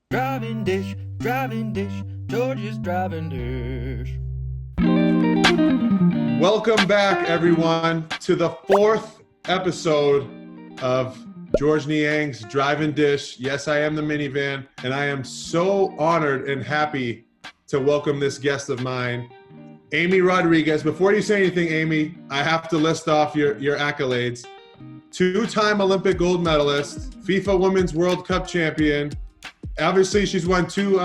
Driving dish, George's driving dish. Welcome back, everyone, to the fourth episode of George Niang's Driving Dish. Yes, I am the minivan, and I am so honored and happy to welcome this guest of mine, Amy Rodriguez. Before you say anything, Amy, I have to list off your accolades. Two-time Olympic gold medalist, FIFA Women's World Cup champion. Obviously, she's won two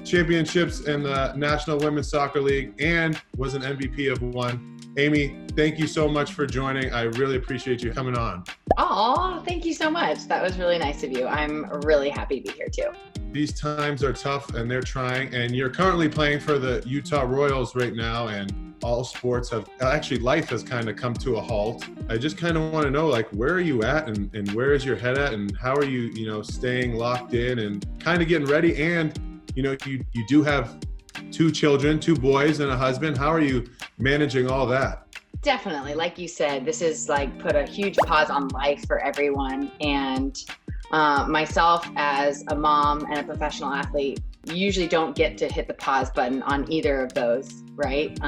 championships in the National Women's Soccer League and was an MVP of one. Amy, thank you so much for joining. I really appreciate you coming on. Oh, thank you so much. That was really nice of you. I'm really happy to be here too. These times are tough and they're trying, and you're currently playing for the Utah Royals right now, and all sports have, actually life has kind of come to a halt. I just kind of want to know, like, where are you at and where is your head at, and how are you, staying locked in and kind of getting ready? And, you do have two children, two boys and a husband. How are you managing all that? Definitely. Like you said, this is like put a huge pause on life for everyone. And myself as a mom and a professional athlete, usually don't get to hit the pause button on either of those, right?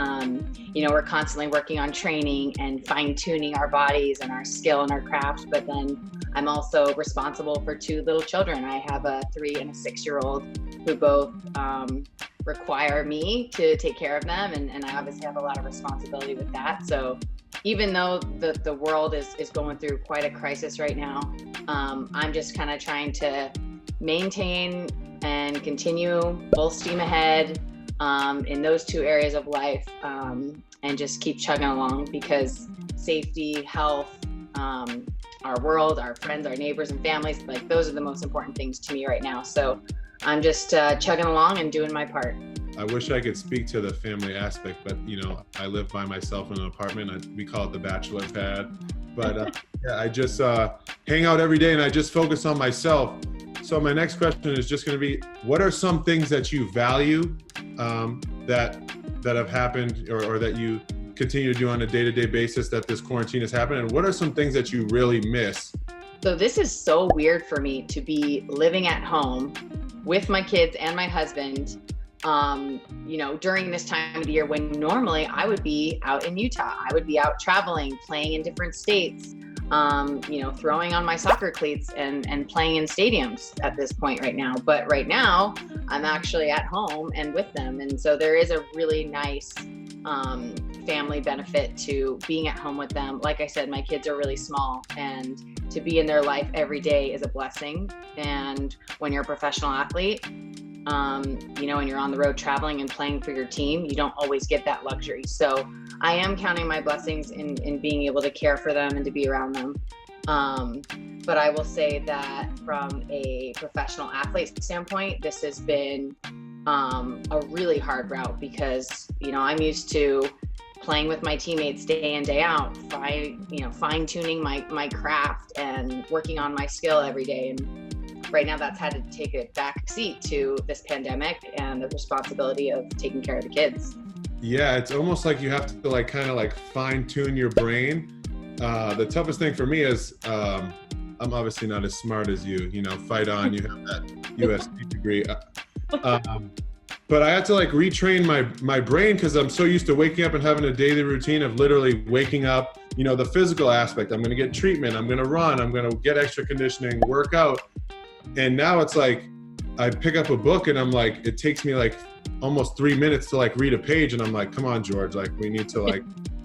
We're constantly working on training and fine-tuning our bodies and our skill and our craft, but then I'm also responsible for two little children. I have a 3 and a 6-year-old who both require me to take care of them, and I obviously have a lot of responsibility with that. So even though the world is going through quite a crisis right now, I'm just kind of trying to maintain and continue full steam ahead in those two areas of life, and just keep chugging along, because safety, health, our world, our friends, our neighbors and families, like those are the most important things to me right now. So I'm just chugging along and doing my part. I wish I could speak to the family aspect, but I live by myself in an apartment. We call it the bachelor pad. But I just hang out every day and I just focus on myself. So my next question is just going to be, what are some things that you value that have happened or that you continue to do on a day-to-day basis that this quarantine has happened? And what are some things that you really miss? So this is so weird for me to be living at home with my kids and my husband, during this time of the year when normally I would be out in Utah. I would be out traveling, playing in different states, throwing on my soccer cleats and playing in stadiums at this point right now. But right now I'm actually at home and with them. And so there is a really nice family benefit to being at home with them. Like I said, my kids are really small, and to be in their life every day is a blessing. And when you're a professional athlete, and you're on the road traveling and playing for your team, you don't always get that luxury. So I am counting my blessings in being able to care for them and to be around them. But I will say that from a professional athlete standpoint, this has been a really hard route, because, I'm used to playing with my teammates day in, day out, fine tuning my craft and working on my skill every day. And right now that's had to take a back seat to this pandemic and the responsibility of taking care of the kids. Yeah, it's almost like you have to kind of fine tune your brain. The toughest thing for me is I'm obviously not as smart as you, fight on, you have that USWNT degree. But I had to retrain my brain, because I'm so used to waking up and having a daily routine of literally waking up, the physical aspect. I'm going to get treatment. I'm going to run. I'm going to get extra conditioning, work out. And now it's I pick up a book and I'm it takes me almost 3 minutes to read a page. And I'm come on, George, we need to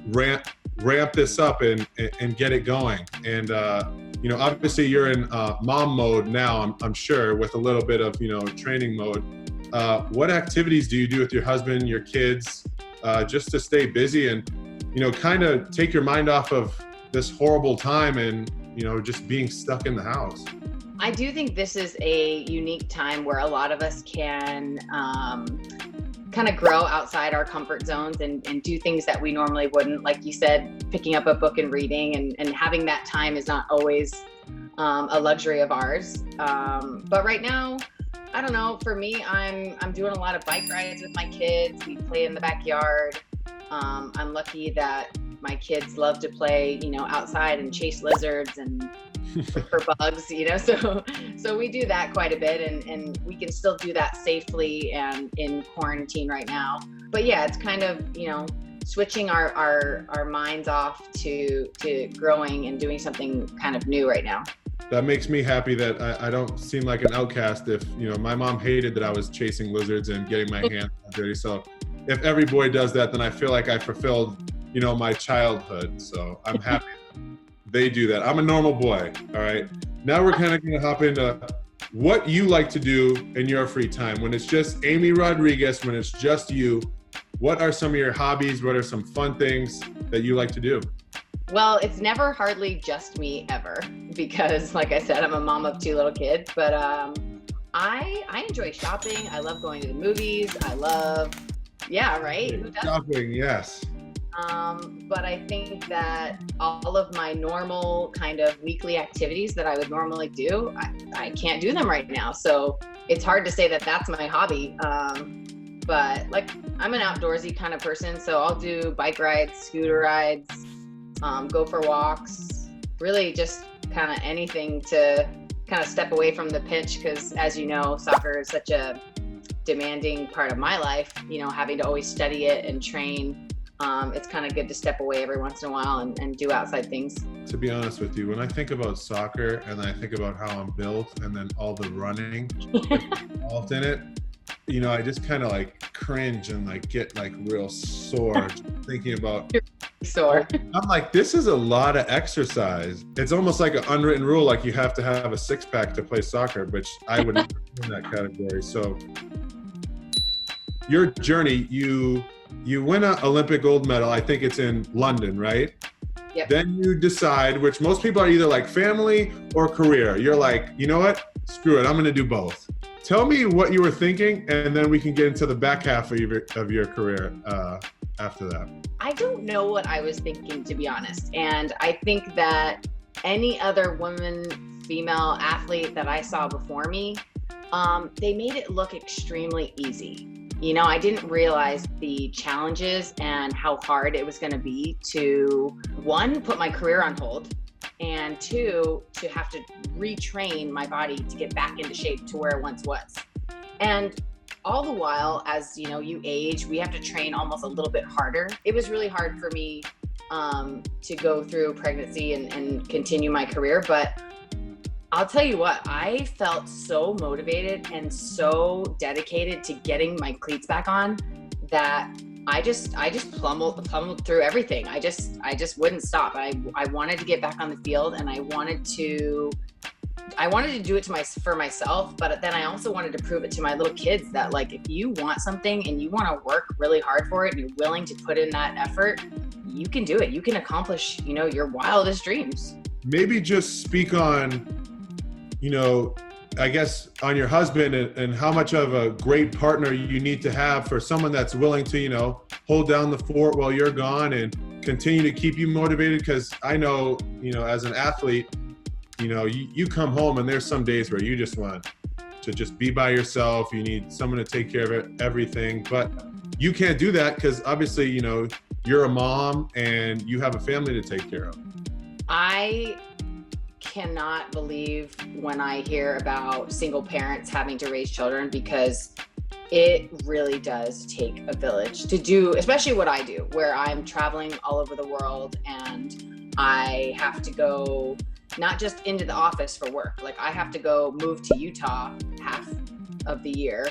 ramp this up and get it going. And, obviously you're in mom mode now, I'm sure, with a little bit of, training mode. What activities do you do with your husband, your kids, just to stay busy and, kind of take your mind off of this horrible time and, just being stuck in the house? I do think this is a unique time where a lot of us can kind of grow outside our comfort zones and do things that we normally wouldn't. Like you said, picking up a book and reading and having that time is not always a luxury of ours. But right now, I don't know, for me, I'm doing a lot of bike rides with my kids. We play in the backyard. I'm lucky that my kids love to play, outside and chase lizards and for bugs, so we do that quite a bit, and we can still do that safely and in quarantine right now. But yeah, it's kind of, switching our minds off to growing and doing something kind of new right now. That makes me happy that I don't seem like an outcast. If, my mom hated that I was chasing lizards and getting my hands dirty. So if every boy does that, then I feel like I fulfilled, my childhood. So I'm happy they do that. I'm a normal boy. All right. Now we're kind of going to hop into what you like to do in your free time. When it's just Amy Rodriguez, when it's just you, what are some of your hobbies? What are some fun things that you like to do? Well, it's never hardly just me ever, because like I said, I'm a mom of 2 little kids, but I enjoy shopping. I love going to the movies. Yeah, right? Who doesn't? Shopping, yes. But I think that all of my normal kind of weekly activities that I would normally do, I can't do them right now. So it's hard to say that that's my hobby. But like, I'm an outdoorsy kind of person, so I'll do bike rides, scooter rides, go for walks, really just kind of anything to kind of step away from the pitch, because as you know, soccer is such a demanding part of my life, having to always study it and train. It's kind of good to step away every once in a while and do outside things. To be honest with you, when I think about soccer and I think about how I'm built and then all the running involved in it, I just kind of like cringe and like get like real sore thinking about. You're sore. I'm like, this is a lot of exercise. It's almost like an unwritten rule, like you have to have a 6-pack to play soccer, which I would not in that category. So your journey, you win an Olympic gold medal. I think it's in London, right? Yep. Then you decide, which most people are either like family or career. You're like, you know what? Screw it. I'm going to do both. Tell me what you were thinking, and then we can get into the back half of your career after that. I don't know what I was thinking, to be honest. And I think that any other woman, female athlete that I saw before me, they made it look extremely easy. I didn't realize the challenges and how hard it was going to be to, 1, put my career on hold, and 2, to have to retrain my body to get back into shape to where it once was. And all the while, as you age, we have to train almost a little bit harder. It was really hard for me to go through pregnancy and continue my career, but I'll tell you what, I felt so motivated and so dedicated to getting my cleats back on that I just plummeled through everything. I just wouldn't stop. I wanted to get back on the field, and I wanted to do it for myself, but then I also wanted to prove it to my little kids that, like, if you want something and you want to work really hard for it and you're willing to put in that effort, you can do it. You can accomplish, your wildest dreams. Maybe just speak on, I guess on your husband and how much of a great partner you need to have for someone that's willing to, hold down the fort while you're gone and continue to keep you motivated. Because I know, as an athlete, you come home and there's some days where you just want to just be by yourself. You need someone to take care of everything, but you can't do that because obviously, you're a mom and you have a family to take care of. I cannot believe when I hear about single parents having to raise children, because it really does take a village to do, especially what I do, where I'm traveling all over the world and I have to go not just into the office for work. Like, I have to go move to Utah half of the year.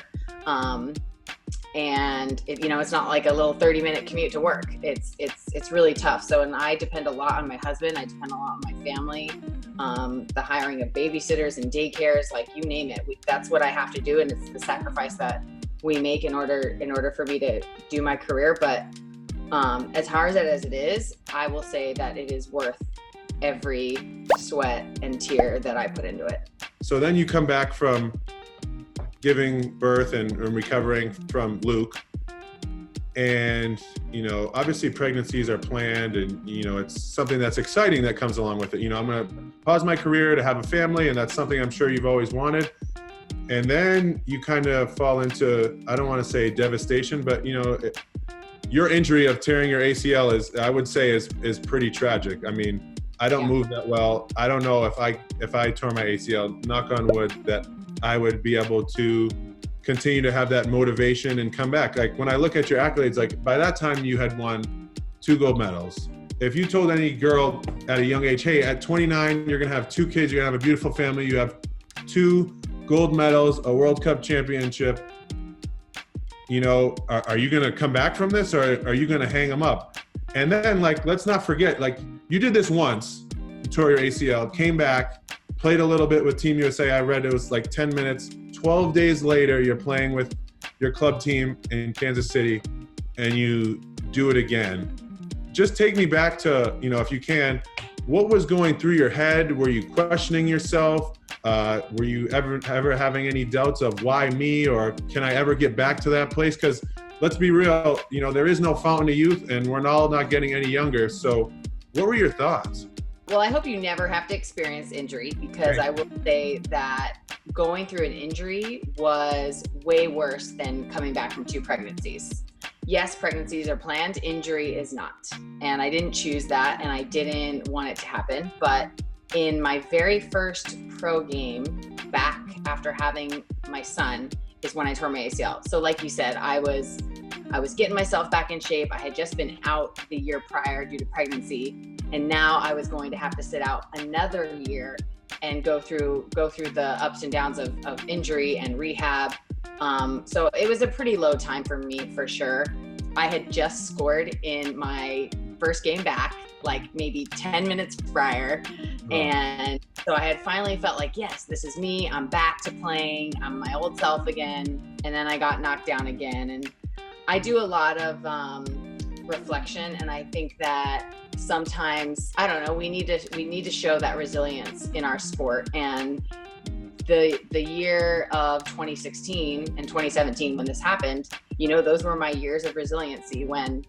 And it's not like a little 30-minute commute to work. It's really tough. So, and I depend a lot on my husband. I depend a lot on my family. The hiring of babysitters and daycares, like, you name it. That's what I have to do, and it's the sacrifice that we make in order for me to do my career. But as hard as it is, I will say that it is worth every sweat and tear that I put into it. So then you come back from giving birth and recovering from Luke, and obviously pregnancies are planned, and it's something that's exciting that comes along with it. I'm going to pause my career to have a family, and that's something I'm sure you've always wanted. And then you kind of fall into, I don't want to say devastation, but your injury of tearing your ACL is, I would say, is pretty tragic. I mean, I don't Yeah. move that well. I don't know if I tore my ACL, knock on wood, that I would be able to continue to have that motivation and come back. Like when I look at your accolades, like by that time you had won 2 gold medals. If you told any girl at a young age, hey, at 29, you're gonna have 2 kids, you're gonna have a beautiful family, you have 2 gold medals, a World Cup championship, you know, are you gonna come back from this, or are you gonna hang them up? And then, like, let's not forget, like, you did this once, you tore your ACL, came back, played a little bit with Team USA. I read it was like 10 minutes. 12 days later, you're playing with your club team in Kansas City, and you do it again. Just take me back to, you know, if you can, what was going through your head? Were you questioning yourself? Were you ever having any doubts of why me, or can I ever get back to that place? Because let's be real, you know, there is no fountain of youth, and we're all not getting any younger. So what were your thoughts? Well, I hope you never have to experience injury, because I will say that going through an injury was way worse than coming back from 2 pregnancies. Yes, pregnancies are planned, injury is not. And I didn't choose that, and I didn't want it to happen. But in my very first pro game back after having my son is when I tore my ACL. So like you said, I was getting myself back in shape. I had just been out the year prior due to pregnancy, and now I was going to have to sit out another year and go through the ups and downs of injury and rehab. So it was a pretty low time for me, for sure. I had just scored in my first game back, like maybe 10 minutes prior. Oh. And so I had finally felt like, yes, this is me. I'm back to playing. I'm my old self again. And then I got knocked down again. And I do a lot of reflection. And I think that sometimes, I don't know, we need to show that resilience in our sport. And the year of 2016 and 2017, when this happened, you know, those were my years of resiliency. When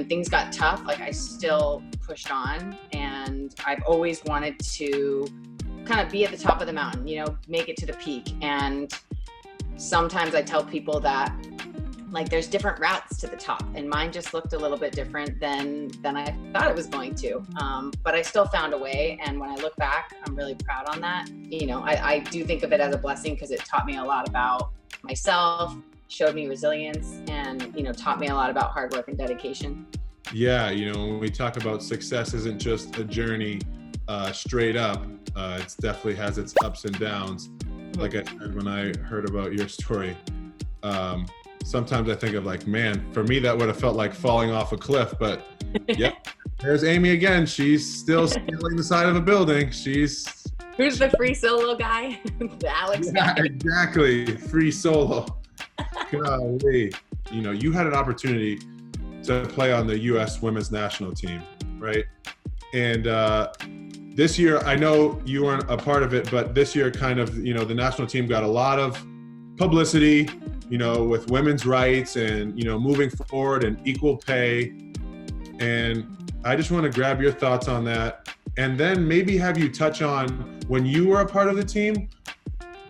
things got tough, like I still pushed on, and I've always wanted to kind of be at the top of the mountain, you know, make it to the peak. And sometimes I tell people that, like, there's different routes to the top, and mine just looked a little bit different than I thought it was going to. But I still found a way, and when I look back, I'm really proud on that. You know, I do think of it as a blessing, because it taught me a lot about myself, showed me resilience, and, you know, taught me a lot about hard work and dedication. Yeah, you know, when we talk about success isn't just a journey straight up. It definitely has its ups and downs. Like I said, when I heard about your story, sometimes I think of, like, man, for me, that would have felt like falling off a cliff. But yeah, there's Amy again. She's still scaling the side of a building. Who's the free solo guy? Alex guy. Yeah, exactly. Free solo. Golly. You know, you had an opportunity to play on the U.S. women's national team, right? And this year, I know you weren't a part of it, but this year kind of, you know, the national team got a lot of publicity, you know, with women's rights and, you know, moving forward and equal pay. And I just want to grab your thoughts on that. And then maybe have you touch on, when you were a part of the team,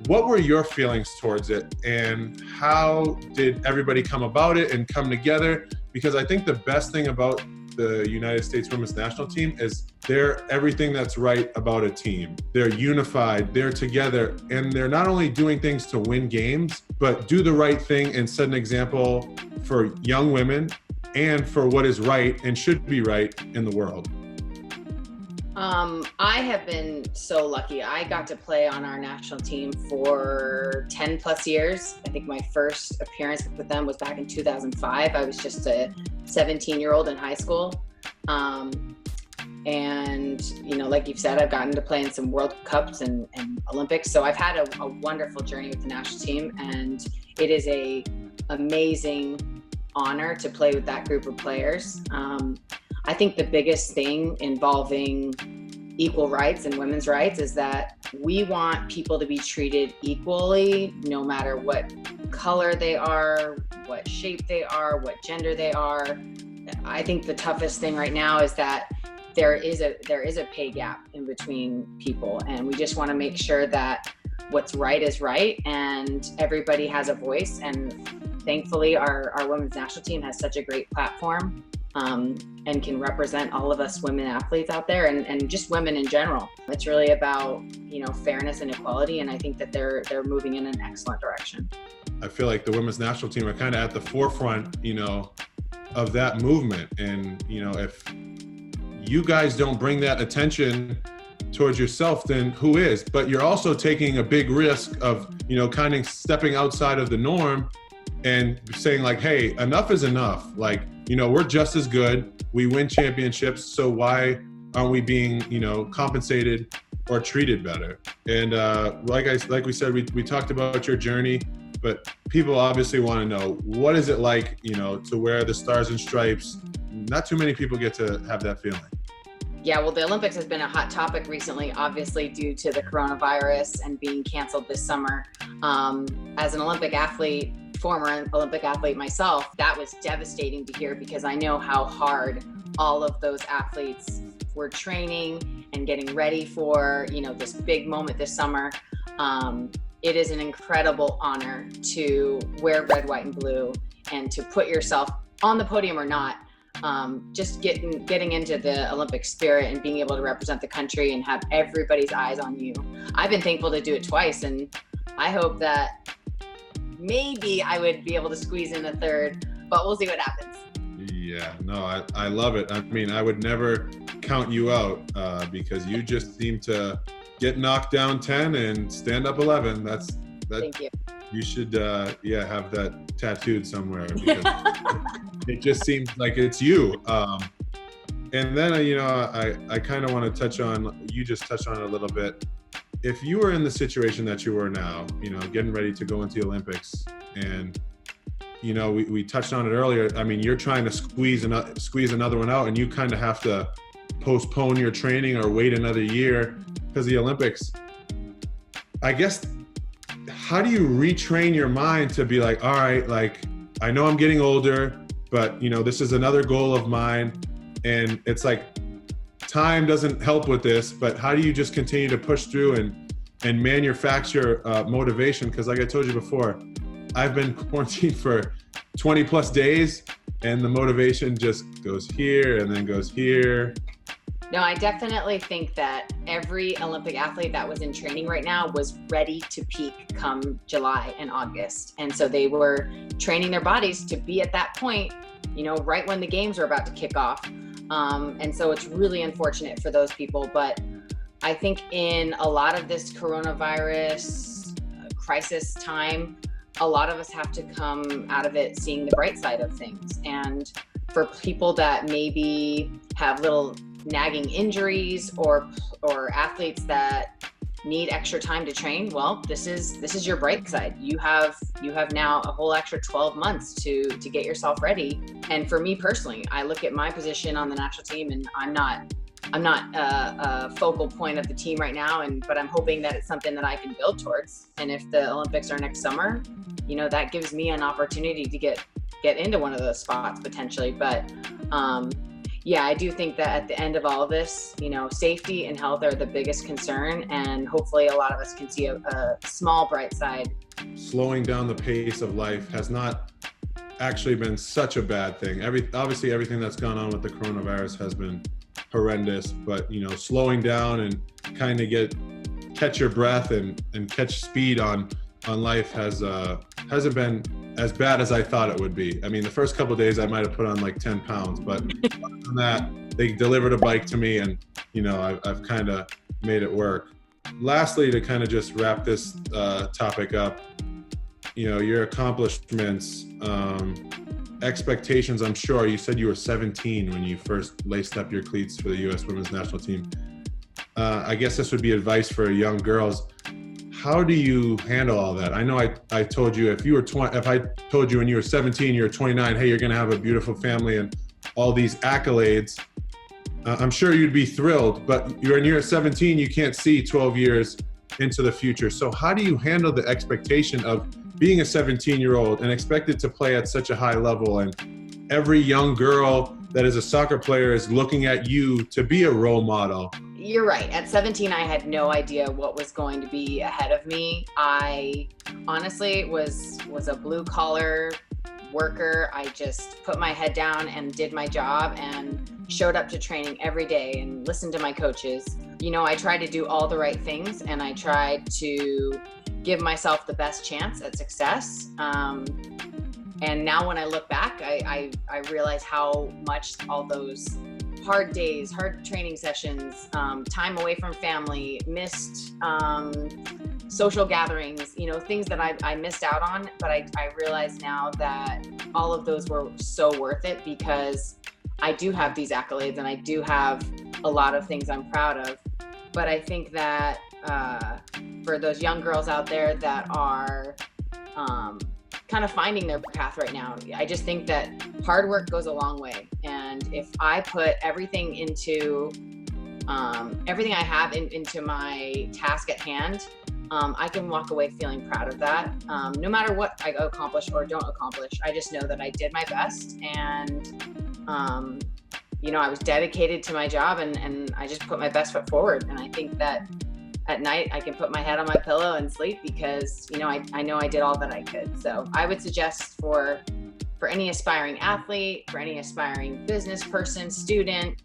what were your feelings towards it, and how did everybody come about it and come together? Because I think the best thing about the United States women's national team is they're everything that's right about a team. They're unified, they're together, and they're not only doing things to win games, but do the right thing and set an example for young women and for what is right and should be right in the world. I have been so lucky. I got to play on our national team for 10 plus years. I think my first appearance with them was back in 2005. I was just a 17-year-old in high school. And, you know, like you've said, I've gotten to play in some World Cups and Olympics. So I've had a wonderful journey with the national team, and it is a amazing honor to play with that group of players. I think the biggest thing involving equal rights and women's rights is that we want people to be treated equally, no matter what color they are, what shape they are, what gender they are. I think the toughest thing right now is that there is a pay gap in between people, and we just want to make sure that what's right is right and everybody has a voice. And thankfully our women's national team has such a great platform. and can represent all of us women athletes out there, and just women in general. It's really about, fairness and equality, and I think that they're moving in an excellent direction. I feel like the women's national team are kind of at the forefront, of that movement. And, if you guys don't bring that attention towards yourself, then who is? But you're also taking a big risk of, kind of stepping outside of the norm and saying like, hey, enough is enough. Like, we're just as good. We win championships. So why aren't we being, compensated or treated better? And like we said, we talked about your journey, but people obviously want to know, what is it like, to wear the stars and stripes? Not too many people get to have that feeling. Yeah, well, the Olympics has been a hot topic recently, obviously due to the coronavirus and being canceled this summer. As an Olympic athlete, former Olympic athlete myself, that was devastating to hear, because I know how hard all of those athletes were training and getting ready for, this big moment this summer. It is an incredible honor to wear red, white, and blue, and to put yourself on the podium or not. Just getting into the Olympic spirit and being able to represent the country and have everybody's eyes on you. I've been thankful to do it twice, and I hope that maybe I would be able to squeeze in a third, but we'll see what happens. Yeah, no, I love it. I mean, I would never count you out because you just seem to get knocked down 10 and stand up 11. Thank you. You should, have that tattooed somewhere, because it just seems like it's you. And then, I kind of want to touch on, you just touched on it a little bit. If you were in the situation that you were now, getting ready to go into the Olympics, and, we touched on it earlier. I mean, you're trying to squeeze another one out, and you kind of have to postpone your training or wait another year because of the Olympics. I guess, how do you retrain your mind to be like, all right, like, I know I'm getting older, but this is another goal of mine, and it's like time doesn't help with this, but how do you just continue to push through and manufacture motivation? Because like I told you before, I've been quarantined for 20 plus days, and the motivation just goes here and then goes here. No, I definitely think that every Olympic athlete that was in training right now was ready to peak come July and August. And so they were training their bodies to be at that point, right when the games were about to kick off. And so it's really unfortunate for those people. But I think in a lot of this coronavirus crisis time, a lot of us have to come out of it seeing the bright side of things. And for people that maybe have little nagging injuries or athletes that need extra time to train, well, this is your bright side. You have now a whole extra 12 months to get yourself ready. And for me personally, I look at my position on the national team, and I'm not a focal point of the team right now, but I'm hoping that it's something that I can build towards. And if the Olympics are next summer, that gives me an opportunity to get into one of those spots potentially. But yeah, I do think that at the end of all of this, safety and health are the biggest concern, and hopefully a lot of us can see a small bright side. Slowing down the pace of life has not actually been such a bad thing. Obviously everything that's gone on with the coronavirus has been horrendous, but slowing down and kind of catch your breath and catch speed on life hasn't been as bad as I thought it would be. I mean, the first couple of days I might have put on like 10 pounds, but other than that, they delivered a bike to me, and I've kind of made it work. Lastly, to kind of just wrap this topic up, your accomplishments, expectations. I'm sure you said you were 17 when you first laced up your cleats for the U.S. Women's National Team. I guess this would be advice for young girls. How do you handle all that? I know I told you if I told you when you were 17, you were 29, hey, you're going to have a beautiful family and all these accolades, I'm sure you'd be thrilled, but when you're 17, you can't see 12 years into the future. So how do you handle the expectation of being a 17-year-old and expected to play at such a high level, and every young girl that is a soccer player is looking at you to be a role model? You're right. At 17, I had no idea what was going to be ahead of me. I honestly was a blue collar worker. I just put my head down and did my job and showed up to training every day and listened to my coaches. You know, I tried to do all the right things, and I tried to give myself the best chance at success. And now when I look back, I realize how much all those hard days, hard training sessions, time away from family, missed social gatherings, you know, things that I missed out on. But I realize now that all of those were so worth it, because I do have these accolades and I do have a lot of things I'm proud of. But I think that for those young girls out there that are kind of finding their path right now, I just think that hard work goes a long way. And if I put everything into everything I have into my task at hand, I can walk away feeling proud of that. No matter what I accomplish or don't accomplish, I just know that I did my best, and you know, I was dedicated to my job, and I just put my best foot forward. And I think that at night I can put my head on my pillow and sleep, because, you know, I know I did all that I could. So I would suggest for any aspiring athlete, for any aspiring business person, student,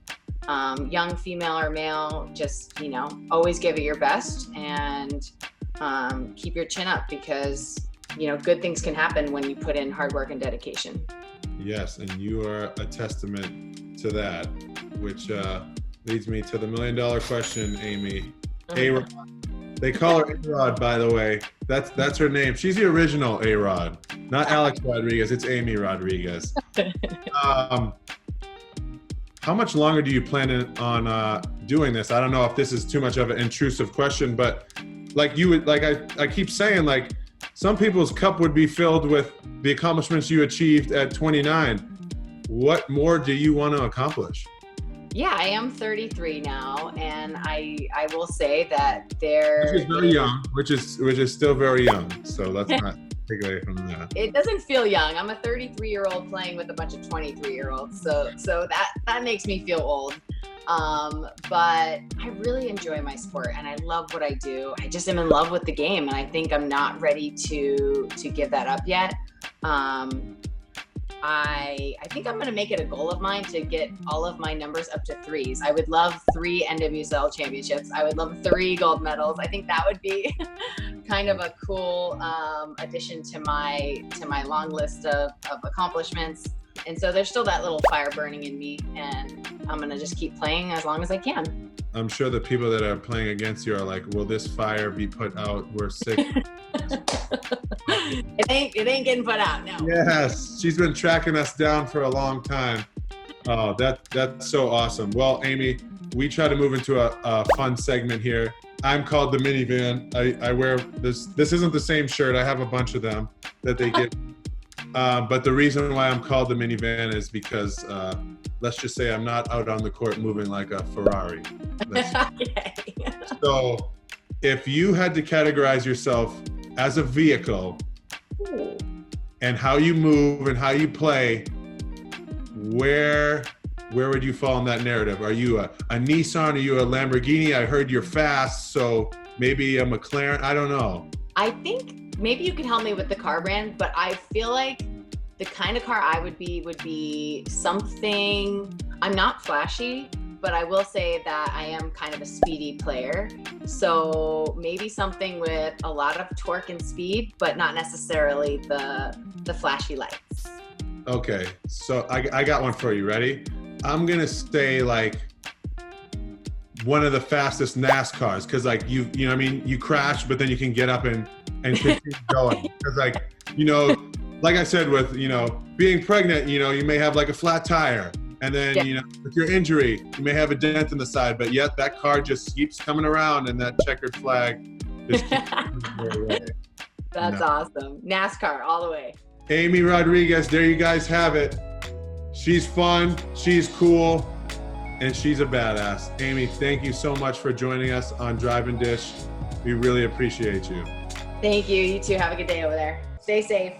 young female or male, just, you know, always give it your best, and keep your chin up, because, you know, good things can happen when you put in hard work and dedication. Yes, and you are a testament to that, which leads me to the $1 million question, Amy. A-Rod. They call her A-Rod, by the way. That's her name. She's the original A-Rod, not Alex Rodriguez. It's Amy Rodriguez. How much longer do you plan on doing this? I don't know if this is too much of an intrusive question, but like you would, like I keep saying, like some people's cup would be filled with the accomplishments you achieved at 29. What more do you want to accomplish? Yeah, I am 33 now, and I will say that there. Which is very young, which is still very young. So let's not take away from that. It doesn't feel young. I'm a 33-year-old playing with a bunch of 23-year-olds, so that makes me feel old. But I really enjoy my sport, and I love what I do. I just am in love with the game, and I think I'm not ready to give that up yet. I think I'm going to make it a goal of mine to get all of my numbers up to 3s. I would love 3 NWSL championships. I would love 3 gold medals. I think that would be kind of a cool addition to my long list of accomplishments. And so there's still that little fire burning in me, and I'm going to just keep playing as long as I can. I'm sure the people that are playing against you are like, will this fire be put out? We're sick. It ain't getting put out, no. Yes, she's been tracking us down for a long time. Oh, that's so awesome. Well, Amy, we try to move into a fun segment here. I'm called the minivan. I wear this. This isn't the same shirt. I have a bunch of them that they give. But the reason why I'm called the minivan is because let's just say I'm not out on the court moving like a Ferrari. Okay. So if you had to categorize yourself as a vehicle, Ooh. and how you move and how you play, where would you fall in that narrative? Are you a Nissan? Are you a Lamborghini? I heard you're fast, so maybe a McLaren. I don't know. I think maybe you could help me with the car brand, but I feel like the kind of car I would be something. I'm not flashy, but I will say that I am kind of a speedy player. So maybe something with a lot of torque and speed, but not necessarily the flashy lights. Okay, so I got one for you. Ready? I'm gonna say like one of the fastest NASCARs, because like you know what I mean, you crash, but then you can get up and continue going. Because like, you know, like I said, with, you know, being pregnant, you know, you may have like a flat tire. And then, you know, with your injury, you may have a dent in the side, but yet that car just keeps coming around, and that checkered flag just keeps coming away. That's awesome. NASCAR all the way. Amy Rodriguez, there you guys have it. She's fun, she's cool, and she's a badass. Amy, thank you so much for joining us on Drive and Dish. We really appreciate you. Thank you. You too. Have a good day over there. Stay safe.